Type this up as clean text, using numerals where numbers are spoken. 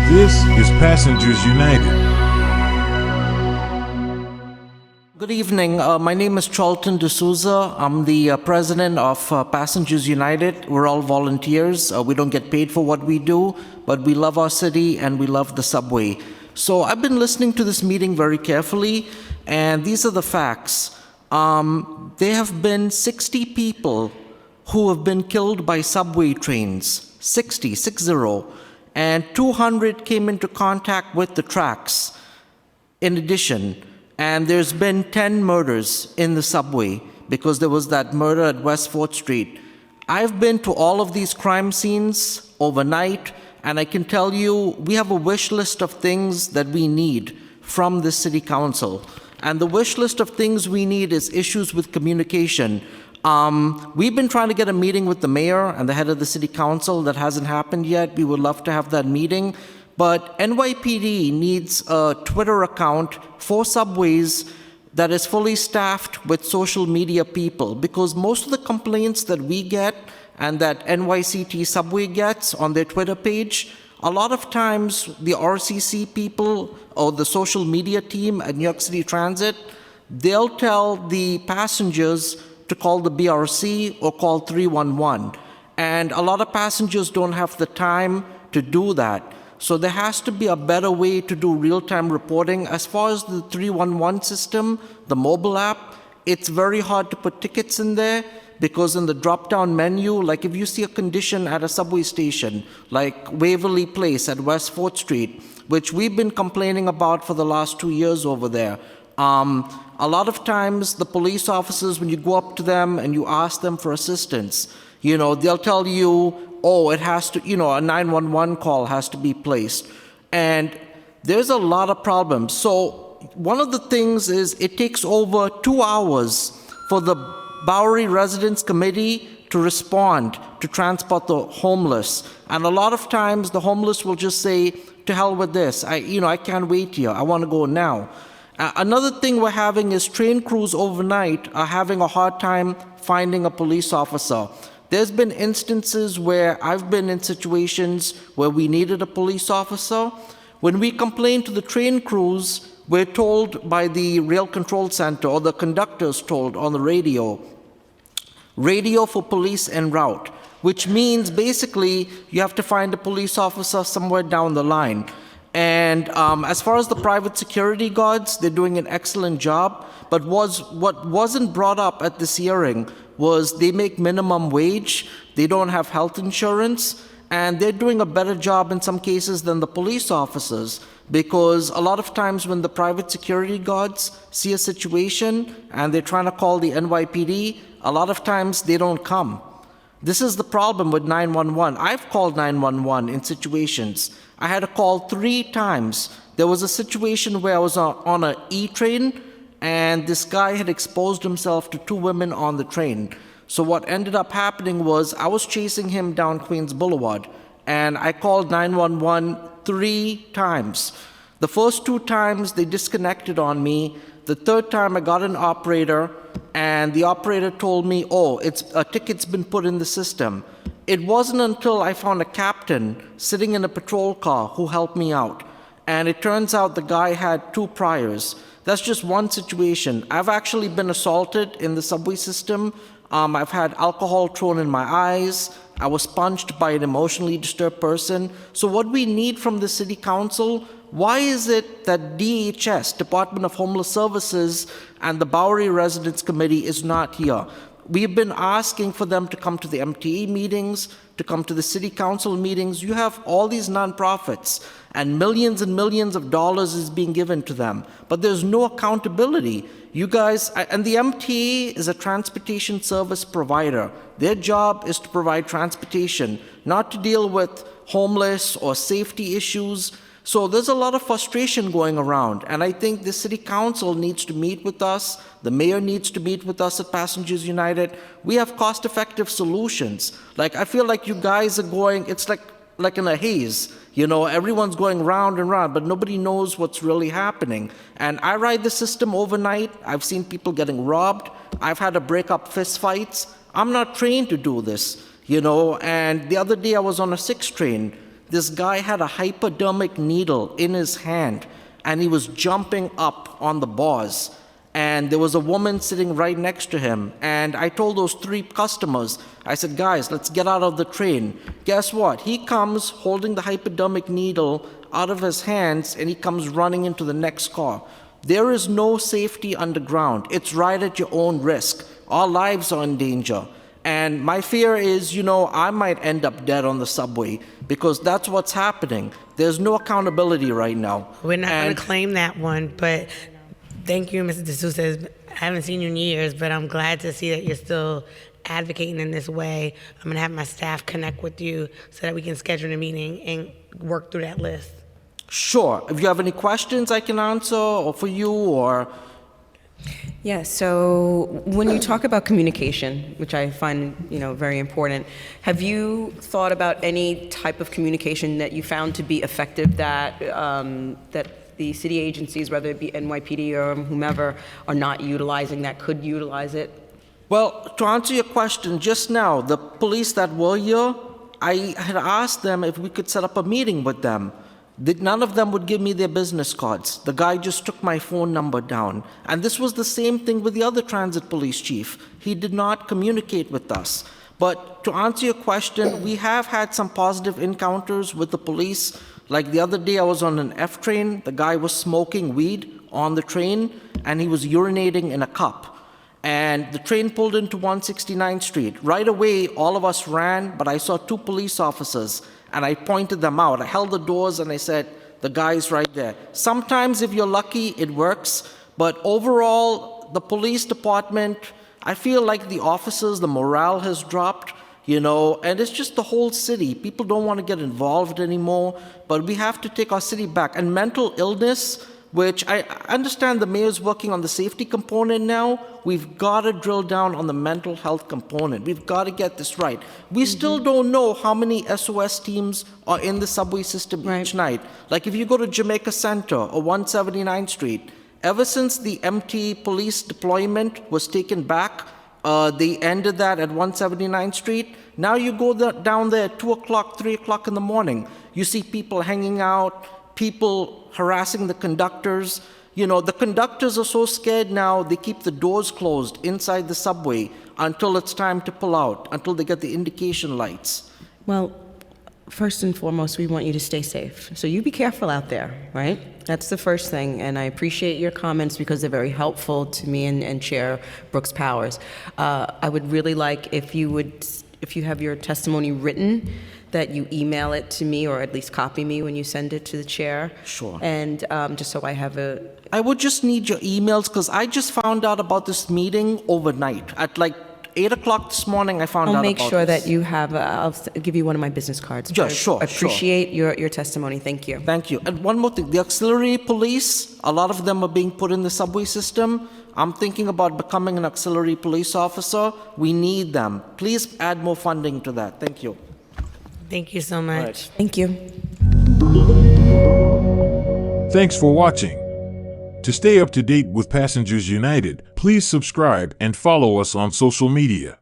This is Passengers United. Good evening. My name is Charlton D'Souza. I'm the president of Passengers United. We're all volunteers. We don't get paid for what we do, but we love our city and we love the subway. So I've been listening to this meeting very carefully, and these are the facts. There have been 60 people who have been killed by subway trains, 60, and 200 came into contact with the tracks in addition. And there's been 10 murders in the subway because there was that murder at West 4th Street. I've been to all of these crime scenes overnight, and I can tell you we have a wish list of things that we need from the city council. And the wish list of things we need is issues with communication. We've been trying to get a meeting with the mayor and the head of the city council. That hasn't happened yet. We would love to have that meeting. But NYPD needs a Twitter account for subways that is fully staffed with social media people, because most of the complaints that we get and that NYCT subway gets on their Twitter page, a lot of times the RCC people or the social media team at New York City Transit, they'll tell the passengers to call the BRC or call 311. And a lot of passengers don't have the time to do that. So there has to be a better way to do real-time reporting. As far as the 311 system, the mobile app, it's very hard to put tickets in there because in the drop-down menu, like if you see a condition at a subway station, like Waverly Place at West 4th Street, which we've been complaining about for the last 2 years over there, a lot of times the police officers, when you go up to them and you ask them for assistance, they'll tell you, oh, it has to, a 911 call has to be placed. And there's a lot of problems. So one of the things is it takes over 2 hours for the Bowery Residents Committee to respond to transport the homeless. And a lot of times the homeless will just say, to hell with this. I can't wait here. I want to go now. Another thing we're having is train crews overnight are having a hard time finding a police officer. There's been instances where I've been in situations where we needed a police officer. When we complain to the train crews, we're told by the rail control center, or the conductors told on the radio for police en route, which means basically you have to find a police officer somewhere down the line. And as far as the private security guards, they're doing an excellent job. But what wasn't brought up at this hearing was they make minimum wage, they don't have health insurance, and they're doing a better job in some cases than the police officers, because a lot of times when the private security guards see a situation and they're trying to call the NYPD, a lot of times they don't come. This is the problem with 911. I've called 911 in situations. I had to call 3 times. There was a situation where I was on an E train, and this guy had exposed himself to 2 women on the train. So what ended up happening was I was chasing him down Queens Boulevard, and I called 911 3 times. The first 2 times they disconnected on me. The 3rd time I got an operator, and the operator told me, oh, a ticket's been put in the system. It wasn't until I found a captain sitting in a patrol car who helped me out. And it turns out the guy had 2 priors. That's just one situation. I've actually been assaulted in the subway system. I've had alcohol thrown in my eyes. I was punched by an emotionally disturbed person. So what we need from the city council, why is it that DHS, Department of Homeless Services, and the Bowery Residents Committee is not here? We've been asking for them to come to the MTA meetings, to come to the city council meetings. You have all these nonprofits, and millions of dollars is being given to them, but there's no accountability. You guys, and the MTA is a transportation service provider. Their job is to provide transportation, not to deal with homeless or safety issues. So there's a lot of frustration going around, and I think the city council needs to meet with us. The mayor needs to meet with us at Passengers United. We have cost-effective solutions. I feel like you guys are going, it's like in a haze. Everyone's going round and round, but nobody knows what's really happening. And I ride the system overnight. I've seen people getting robbed. I've had to break up fist fights. I'm not trained to do this, And the other day I was on a 6 train. This guy had a hypodermic needle in his hand, and he was jumping up on the bars. And there was a woman sitting right next to him. And I told those 3 customers, I said, guys, let's get out of the train. Guess what? He comes holding the hypodermic needle out of his hands, and he comes running into the next car. There is no safety underground. It's right at your own risk. Our lives are in danger. And my fear is, I might end up dead on the subway because that's what's happening. There's no accountability right now. We're not going to claim that one, but thank you, Mr. D'Souza. I haven't seen you in years, but I'm glad to see that you're still advocating in this way. I'm going to have my staff connect with you so that we can schedule a meeting and work through that list. Sure. If you have any questions I can answer, or for you, or... Yeah, so when you talk about communication, which I find, very important, have you thought about any type of communication that you found to be effective that the city agencies, whether it be NYPD or whomever, are not utilizing that could utilize it? Well, to answer your question, just now, the police that were here, I had asked them if we could set up a meeting with them. None of them would give me their business cards. The guy just took my phone number down. And this was the same thing with the other transit police chief. He did not communicate with us. But to answer your question, we have had some positive encounters with the police. Like the other day, I was on an F train. The guy was smoking weed on the train, and he was urinating in a cup. And the train pulled into 169th Street. Right away, all of us ran, but I saw 2 police officers, and I pointed them out. I held the doors, and I said, the guy's right there. Sometimes, if you're lucky, it works. But overall, the police department, I feel like the officers, the morale has dropped. And it's just the whole city. People don't want to get involved anymore, but we have to take our city back. And mental illness, which I understand the mayor's working on the safety component now, we've got to drill down on the mental health component. We've got to get this right. We still don't know how many SOS teams are in the subway system each night. Like if you go to Jamaica Center or 179th Street, ever since the MT police deployment was taken back, they ended that at 179th Street. Now you go down there at 2 o'clock, 3 o'clock in the morning. You see people hanging out, people harassing the conductors. The conductors are so scared now, they keep the doors closed inside the subway until it's time to pull out, until they get the indication lights. Well, first and foremost, we want you to stay safe. So you be careful out there, right? That's the first thing. And I appreciate your comments because they're very helpful to me and Chair Brooks Powers. I would really like if you have your testimony written, that you email it to me or at least copy me when you send it to the chair. Sure. And just so I have I would just need your emails because I just found out about this meeting overnight. At like 8 o'clock this morning, I found out I'll about make sure this. that you have, I'll give you one of my business cards. Yeah, sure, I appreciate your testimony. Thank you. Thank you. And one more thing, the auxiliary police, a lot of them are being put in the subway system. I'm thinking about becoming an auxiliary police officer. We need them. Please add more funding to that. Thank you. Thank you so much. Thank you. Thanks for watching. To stay up to date with Passengers United, please subscribe and follow us on social media.